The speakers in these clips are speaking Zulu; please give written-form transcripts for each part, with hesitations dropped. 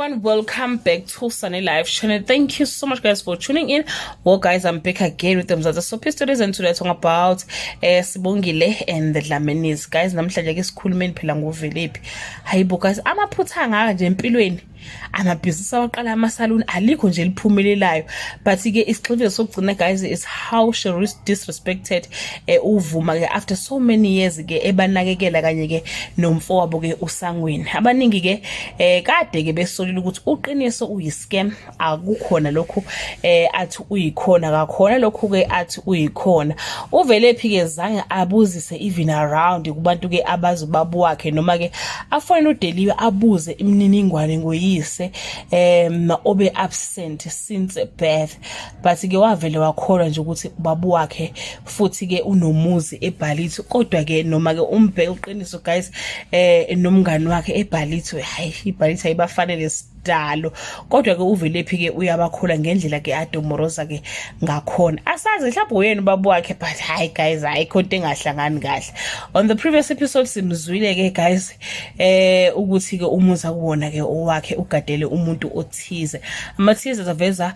everyone, welcome back to Sunny Live channel. Thank you so much guys for tuning in. Well guys, I'm back again with them so stories, and today talking about Sibongile and the Dlaminis. Guys, namhlanje ke sikhulumeni phela ngo Velephi. Hayibo guys, amaphutha ngaka nje empilweni. Amabhizinisi awaqala amasaluni alikho nje liphumelelayo, but ke isixhifiso sokugcina guys is how she disrespected uvuma ke after so many years ke ebanakekela kanye ke nomfowabo ke usangweni. Abaningi ke kade ke besolile ukuthi uqiniso uyiscam, akukhona lokho athi uyikhona, akakhona lokho ke athi uyikhona. Uvelephi ke zange abuzise even around kubantu ke abazi babu wakhe, noma ke afone uDeliwe abuze imininingwane ngoyise obe absent since birth, but ke wavele wakholwa nje ukuthi babu wakhe futhi ke unomuzi eBhalithi. Kodwa ke noma ke umbheke uqiniso guys, nomngani wakhe eBhalithi, hayi iBhalithi ayibafanele dalo, kodwa ke uVelephi ke uyabakhola ngendlela ke adomoroza ke ngakhona. Asazi mhlawumbe uyena babu wakhe, but hi guys, ayikho into engahlangani kahle. On the previous episode simzwile ke guys ukuthi ke umuza kuwona ke owakhe ugadele umuntu othize. Amathize zaveza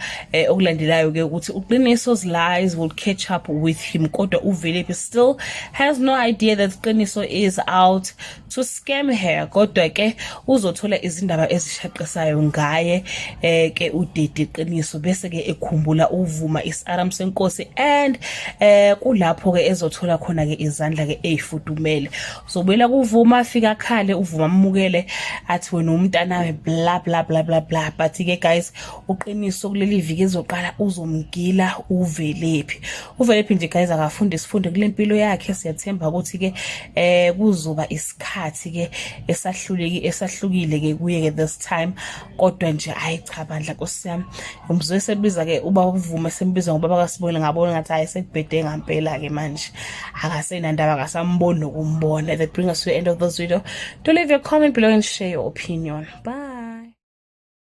okulandelayo ke ukuthi uqiniso's lies will catch up with him, kodwa uVelephi still has no idea that Qiniso is out to scam her. Kodwa ke uzothola izindaba ezishaqisayo ngaye ke udede Qiniso, bese ke ekhumbula uvuma isaram senkosi, and kulapho ke ezothola khona ke izandla ke ezifudumele. Sobela kuvuma afika khale uvuma amukele athi wena umntanawe bla bla bla bla bla, but ke guys uqiniso kuleli viki ezoqala uzomgila uVelephi. uVelephi nje guys akafunda isifundo kulempilo yakhe. Siyathemba ukuthi ke kuzoba isikhathi ke esahlukile ke kuye ke this time, kodwa nje ayicha bandla Nkosi yami. Umzwe sebiza ke uba uvuma sembiza ngobaba kaSibongile, ngabona ngathi hayi sekubhede ngampela ke manje akasenandaba akasamboni nokumbona. That brings us to the end of this video. Do leave your comment below and share your opinion. Bye.